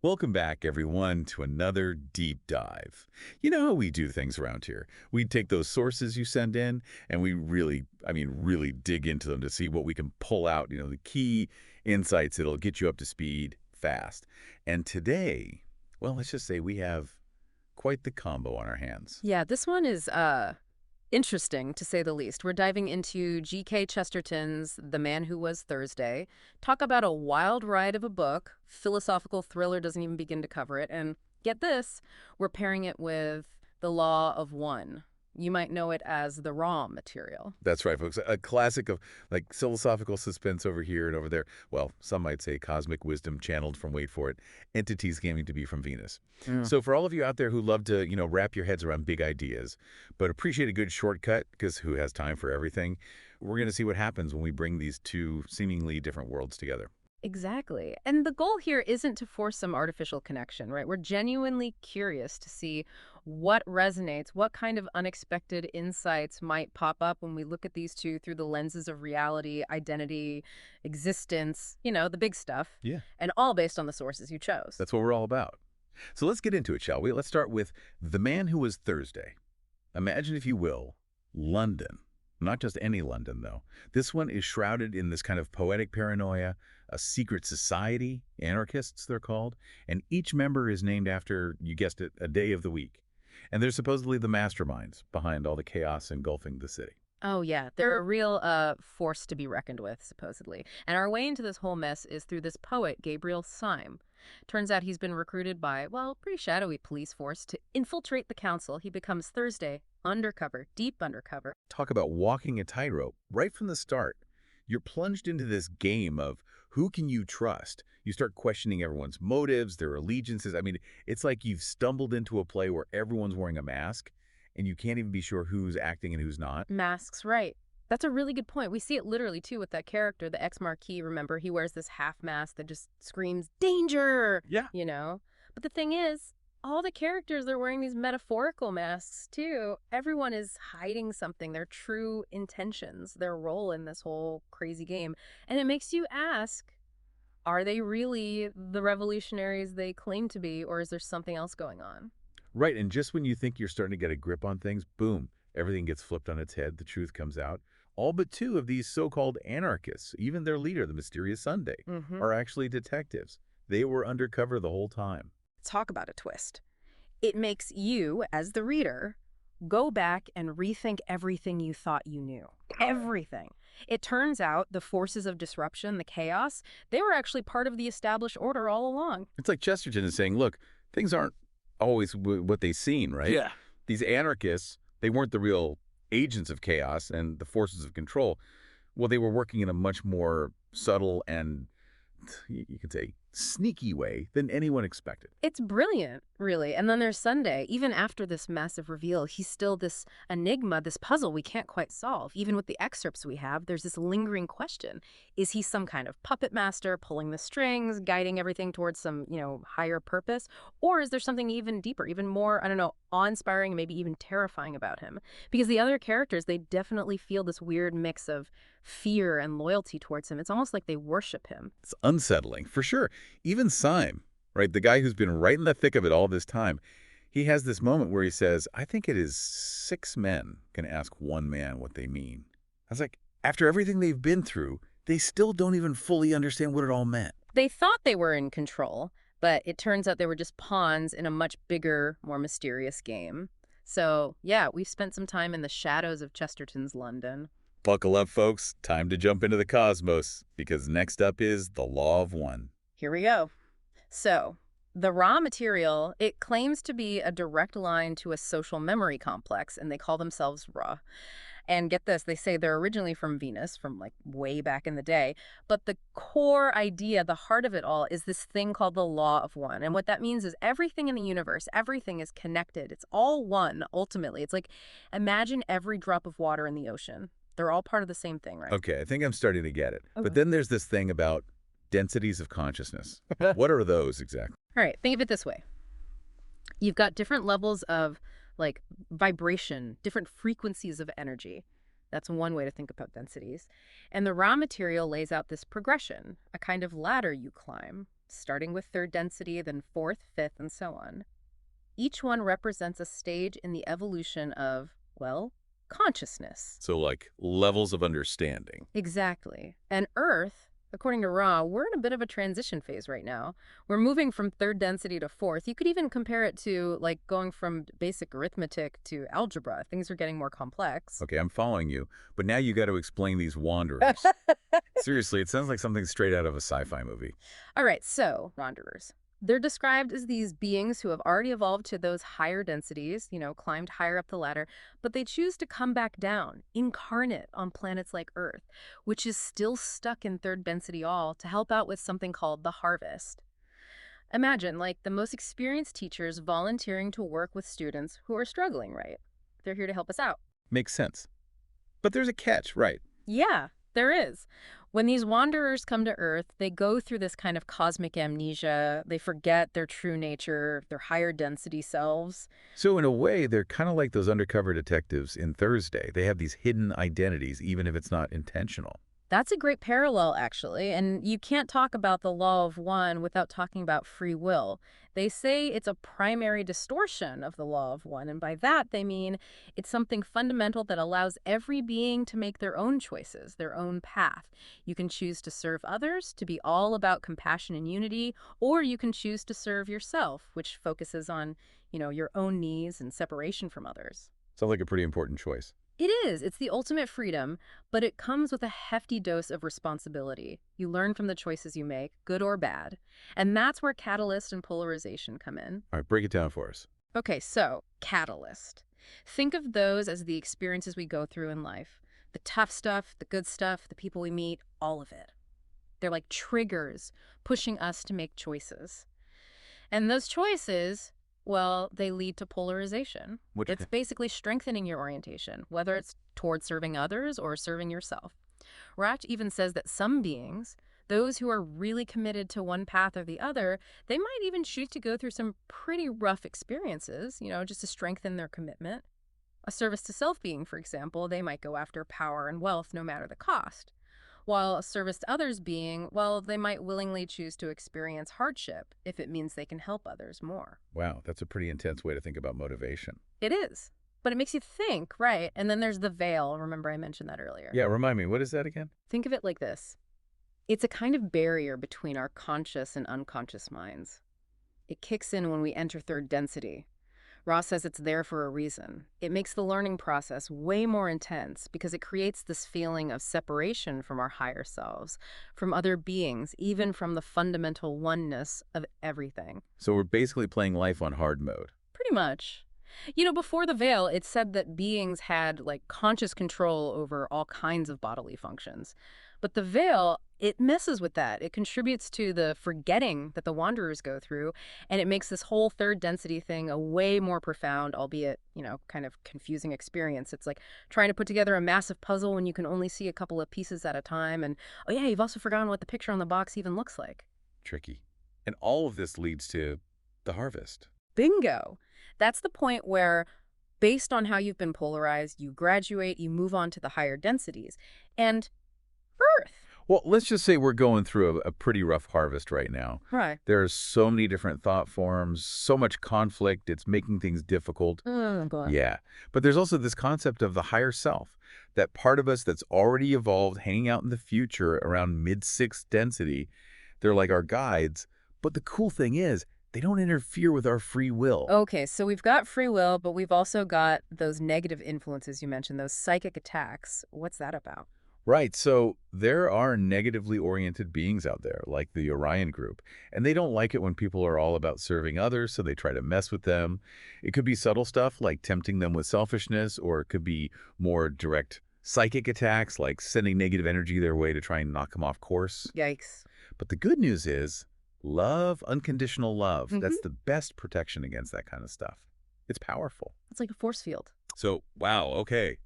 Welcome back, everyone, to another deep dive. You know how we do things around here. We take those sources you send in, and we really, really dig into them to see what we can pull out, the key insights that'll get you up to speed fast. And today, well, let's just say we have quite the combo on our hands. Yeah, this one is interesting to say the least. We're diving into G.K. Chesterton's The Man Who Was Thursday. Talk about a wild ride of a book. Philosophical thriller doesn't even begin to cover it. And get this, we're pairing it with The Law of One. You might know it as the raw material. That's right, folks. A classic of like philosophical suspense over here and over there. Well, some might say cosmic wisdom channeled from, wait for it, entities claiming to be from Venus. Yeah. So for all of you out there who love to, wrap your heads around big ideas, but appreciate a good shortcut, because who has time for everything, we're going to see what happens when we bring these two seemingly different worlds together. Exactly. And the goal here isn't to force some artificial connection, right? We're genuinely curious to see what resonates, what kind of unexpected insights might pop up when we look at these two through the lenses of reality, identity, existence, the big stuff, Yeah. and all based on the sources you chose. That's what we're all about. So let's get into it, shall we? Let's start with The Man Who Was Thursday. Imagine, if you will, London. Not just any London, though. This one is shrouded in this kind of poetic paranoia, a secret society, anarchists they're called, and each member is named after, you guessed it, a day of the week. And they're supposedly the masterminds behind all the chaos engulfing the city. Oh, yeah. They're a real force to be reckoned with, supposedly. And our way into this whole mess is through this poet, Gabriel Syme. Turns out he's been recruited by, well, pretty shadowy police force to infiltrate the council. He becomes Thursday, undercover, deep undercover. Talk about walking a tightrope right from the start. You're plunged into this game of who can you trust? You start questioning everyone's motives, their allegiances. It's like you've stumbled into a play where everyone's wearing a mask, and you can't even be sure who's acting and who's not. Masks, right. That's a really good point. We see it literally, too, with that character, the ex-Marquis, remember? He wears this half mask that just screams, danger, Yeah. But the thing is, all the characters are wearing these metaphorical masks, too. Everyone is hiding something, their true intentions, their role in this whole crazy game. And it makes you ask, are they really the revolutionaries they claim to be, or is there something else going on? Right, and just when you think you're starting to get a grip on things, boom, everything gets flipped on its head, the truth comes out. All but two of these so-called anarchists, even their leader, the mysterious Sunday, Mm-hmm. are actually detectives. They were undercover the whole time. Talk about a twist. It makes you, as the reader, go back and rethink everything you thought you knew. Everything. It turns out the forces of disruption, the chaos, they were actually part of the established order all along. It's like Chesterton is saying, look, things aren't always what they seem, right? Yeah. These anarchists, they weren't the real agents of chaos and the forces of control. Well, they were working in a much more subtle and, you could say, sneaky way than anyone expected. It's brilliant, really. And then there's Sunday. Even after this massive reveal, he's still this enigma, this puzzle we can't quite solve. Even with the excerpts we have, there's this lingering question. Is he some kind of puppet master pulling the strings, guiding everything towards some, higher purpose? Or is there something even deeper, even more, awe-inspiring, maybe even terrifying about him? Because the other characters, they definitely feel this weird mix of fear and loyalty towards him. It's almost like they worship him. It's unsettling, for sure. Even Syme, right, the guy who's been right in the thick of it all this time, he has this moment where he says, I think it is 6 men can ask one man what they mean. I was like, after everything they've been through, they still don't even fully understand what it all meant. They thought they were in control, but it turns out they were just pawns in a much bigger, more mysterious game. So, yeah, we've spent some time in the shadows of Chesterton's London. Buckle up, folks. Time to jump into the cosmos, because next up is the Law of One. Here we go. So, the raw material, it claims to be a direct line to a social memory complex, and they call themselves Ra. And get this, they say they're originally from Venus, from like way back in the day. But the core idea, the heart of it all, is this thing called the Law of One. And what that means is everything in the universe, everything is connected. It's all one, ultimately. It's like, imagine every drop of water in the ocean. They're all part of the same thing, right? Okay, I think I'm starting to get it. Okay. But then there's this thing about densities of consciousness. What are those exactly? All right, think of it this way. You've got different levels of like vibration, different frequencies of energy. That's one way to think about densities. And the raw material lays out this progression, a kind of ladder you climb. starting with third density, then fourth, fifth, and so on. Each one represents a stage in the evolution of, well, consciousness. So like levels of understanding. Exactly. And Earth, according to Ra, we're in a bit of a transition phase right now. We're moving from third density to fourth. You could even compare it to like going from basic arithmetic to algebra. Things are getting more complex. Okay, I'm following you, but now you got to explain these wanderers. Seriously, it sounds like something straight out of a sci-fi movie. All right, so wanderers. They're described as these beings who have already evolved to those higher densities, climbed higher up the ladder, but they choose to come back down, incarnate on planets like Earth, which is still stuck in third density all to help out with something called the harvest. Imagine, like, the most experienced teachers volunteering to work with students who are struggling, right? They're here to help us out. Makes sense. But there's a catch, right? Yeah, there is. When these wanderers come to Earth, they go through this kind of cosmic amnesia. They forget their true nature, their higher density selves. So in a way, they're kind of like those undercover detectives in Thursday. They have these hidden identities, even if it's not intentional. That's a great parallel, actually. And you can't talk about the law of one without talking about free will. They say it's a primary distortion of the law of one. And by that, they mean it's something fundamental that allows every being to make their own choices, their own path. You can choose to serve others, to be all about compassion and unity, or you can choose to serve yourself, which focuses on, your own needs and separation from others. Sounds like a pretty important choice. It is. It's the ultimate freedom, but it comes with a hefty dose of responsibility. You learn from the choices you make, good or bad. And that's where catalyst and polarization come in. All right, break it down for us. Okay, so catalyst. Think of those as the experiences we go through in life. The tough stuff, the good stuff, the people we meet, all of it. They're like triggers pushing us to make choices. And those choices, well, they lead to polarization. Which It's basically strengthening your orientation, whether it's toward serving others or serving yourself. Rach even says that some beings, those who are really committed to one path or the other, they might even choose to go through some pretty rough experiences, just to strengthen their commitment. A service to self being, for example, they might go after power and wealth no matter the cost. While a service to others being, well, they might willingly choose to experience hardship if it means they can help others more. wow, that's a pretty intense way to think about motivation. It is. But it makes you think, right? And then there's the veil. Remember I mentioned that earlier. Yeah, remind me, what is that again? Think of it like this. It's a kind of barrier between our conscious and unconscious minds. It kicks in when we enter third density. Ross says it's there for a reason. It makes the learning process way more intense because it creates this feeling of separation from our higher selves, from other beings, even from the fundamental oneness of everything. So we're basically playing life on hard mode. Pretty much. Before the veil, it said that beings had like conscious control over all kinds of bodily functions. But the veil, it messes with that. It contributes to the forgetting that the wanderers go through, and it makes this whole third density thing a way more profound, albeit, kind of confusing experience. It's like trying to put together a massive puzzle when you can only see a couple of pieces at a time. And, oh yeah, you've also forgotten what the picture on the box even looks like. Tricky. And all of this leads to the harvest. Bingo. That's the point where, based on how you've been polarized, you graduate, you move on to the higher densities. And Earth. Well, let's just say we're going through a pretty rough harvest right now. Right. There's so many different thought forms, so much conflict, it's making things difficult. Oh, God. Yeah, but there's also this concept of the higher self, that part of us that's already evolved, hanging out in the future around mid-sixth density. They're like our guides, but the cool thing is, they don't interfere with our free will. Okay, so we've got free will, but we've also got those negative influences you mentioned, those psychic attacks. What's that about? Right, so there are negatively oriented beings out there, like the Orion group, and they don't like it when people are all about serving others, so they try to mess with them. It could be subtle stuff like tempting them with selfishness, or it could be more direct psychic attacks like sending negative energy their way to try and knock them off course. Yikes. But the good news is love, unconditional love. Mhm. That's the best protection against that kind of stuff. It's powerful. It's like a force field. So, wow, okay.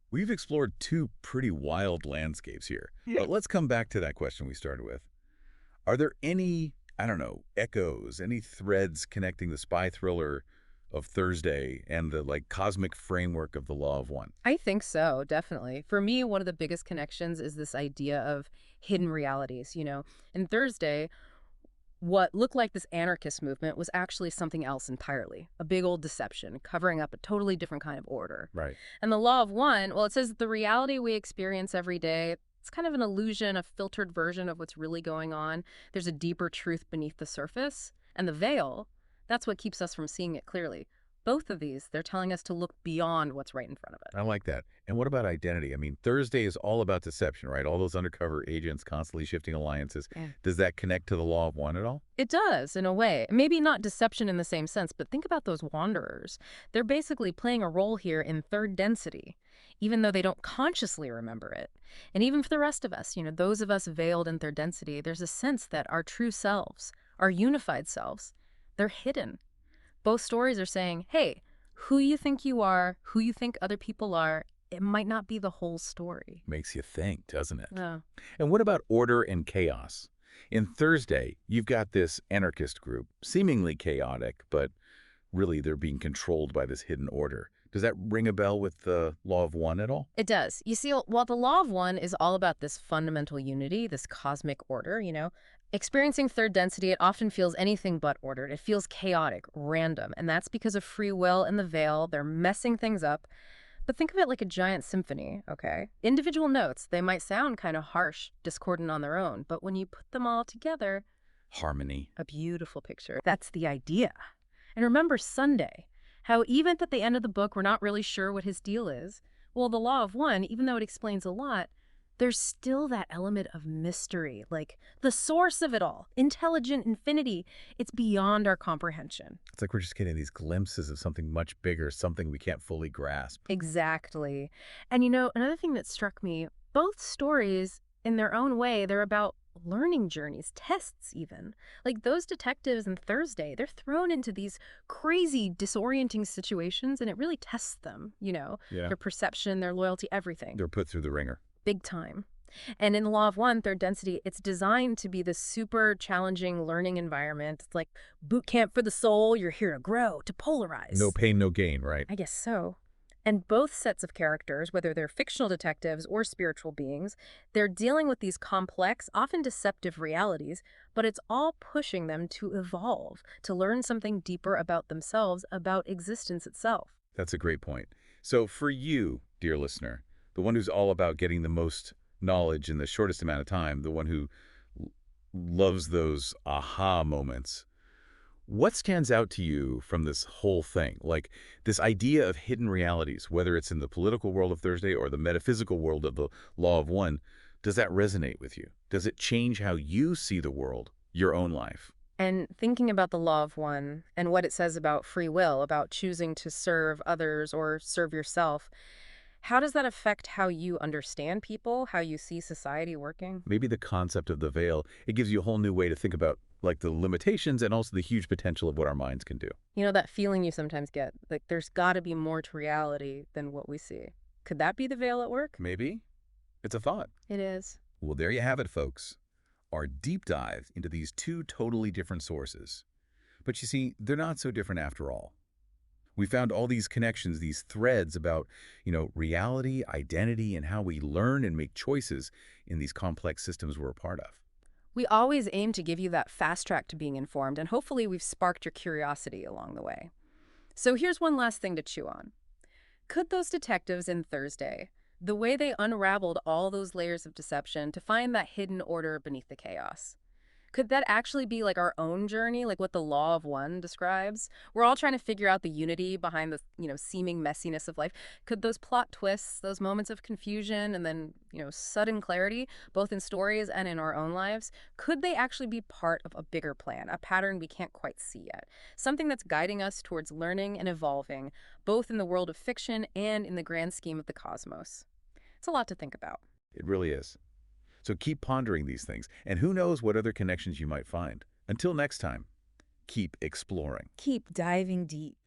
We've explored two pretty wild landscapes here. But let's come back to that question we started with. Are there any, I don't know, echoes, any threads connecting the spy thriller of Thursday and the cosmic framework of the law of one? I think so, definitely. For me, one of the biggest connections is this idea of hidden realities. In Thursday, What looked like this anarchist movement was actually something else entirely, a big old deception, covering up a totally different kind of order. Right. And the law of one, well, it says that the reality we experience every day, it's kind of an illusion, a filtered version of what's really going on. There's a deeper truth beneath the surface. And the veil, that's what keeps us from seeing it clearly. Both of these, they're telling us to look beyond what's right in front of it. I like that. And what about identity? I mean, Thursday is all about deception, right? All those undercover agents constantly shifting alliances. Yeah. Does that connect to the law of one at all? It does, in a way. Maybe not deception in the same sense, but think about those wanderers. They're basically playing a role here in third density, even though they don't consciously remember it. And even for the rest of us, those of us veiled in third density, there's a sense that our true selves, our unified selves, they're hidden. Both stories are saying, hey, who you think you are, who you think other people are, it might not be the whole story. Makes you think, doesn't it? Yeah. And what about order and chaos? In Thursday, you've got this anarchist group, seemingly chaotic, but really they're being controlled by this hidden order. Does that ring a bell with the law of one at all? It does. You see, while the law of one is all about this fundamental unity, this cosmic order, experiencing third density, it often feels anything but ordered. It feels chaotic, random, and that's because of free will and the veil. They're messing things up. But think of it like a giant symphony, okay? Individual notes, they might sound kind of harsh, discordant on their own, but when you put them all together, Harmony. a beautiful picture. That's the idea. And remember Sunday, how even at the end of the book, we're not really sure what his deal is. Well, the law of one, even though it explains a lot, there's still that element of mystery, like the source of it all, intelligent infinity. It's beyond our comprehension. It's like we're just getting these glimpses of something much bigger, something we can't fully grasp. Exactly. And another thing that struck me, both stories, in their own way, they're about learning journeys, tests even. Like those detectives in Thursday, they're thrown into these crazy, disorienting situations, and it really tests them, Yeah. their perception, their loyalty, everything. They're put through the ringer. Big time. And in the law of one, third density, it's designed to be this super challenging learning environment. It's like boot camp for the soul. You're here to grow, to polarize. No pain, no gain, right? I guess so. And both sets of characters, whether they're fictional detectives or spiritual beings, they're dealing with these complex, often deceptive realities, but it's all pushing them to evolve, to learn something deeper about themselves, about existence itself. That's a great point. So for you, dear listener, the one who's all about getting the most knowledge in the shortest amount of time, the one who loves those aha moments, what stands out to you from this whole thing? Like this idea of hidden realities, whether it's in the political world of Thursday or the metaphysical world of the law of one, does that resonate with you? Does it change how you see the world, your own life? And thinking about the law of one and what it says about free will, about choosing to serve others or serve yourself, how does that affect how you understand people, how you see society working? Maybe the concept of the veil, it gives you a whole new way to think about like the limitations and also the huge potential of what our minds can do. That feeling you sometimes get, like there's got to be more to reality than what we see. Could that be the veil at work? Maybe. It's a thought. It is. Well, there you have it, folks. Our deep dive into these two totally different sources. But you see, they're not so different after all. We found all these connections, these threads about, reality, identity, and how we learn and make choices in these complex systems we're a part of. We always aim to give you that fast track to being informed, and hopefully we've sparked your curiosity along the way. So here's one last thing to chew on. Could those detectives in Thursday, the way they unraveled all those layers of deception to find that hidden order beneath the chaos, could that actually be like our own journey, like what the law of one describes? We're all trying to figure out the unity behind the, seeming messiness of life. Could those plot twists, those moments of confusion and then, sudden clarity, both in stories and in our own lives, could they actually be part of a bigger plan, a pattern we can't quite see yet? Something that's guiding us towards learning and evolving, both in the world of fiction and in the grand scheme of the cosmos. It's a lot to think about. It really is. So keep pondering these things, and who knows what other connections you might find. Until next time, keep exploring. Keep diving deep.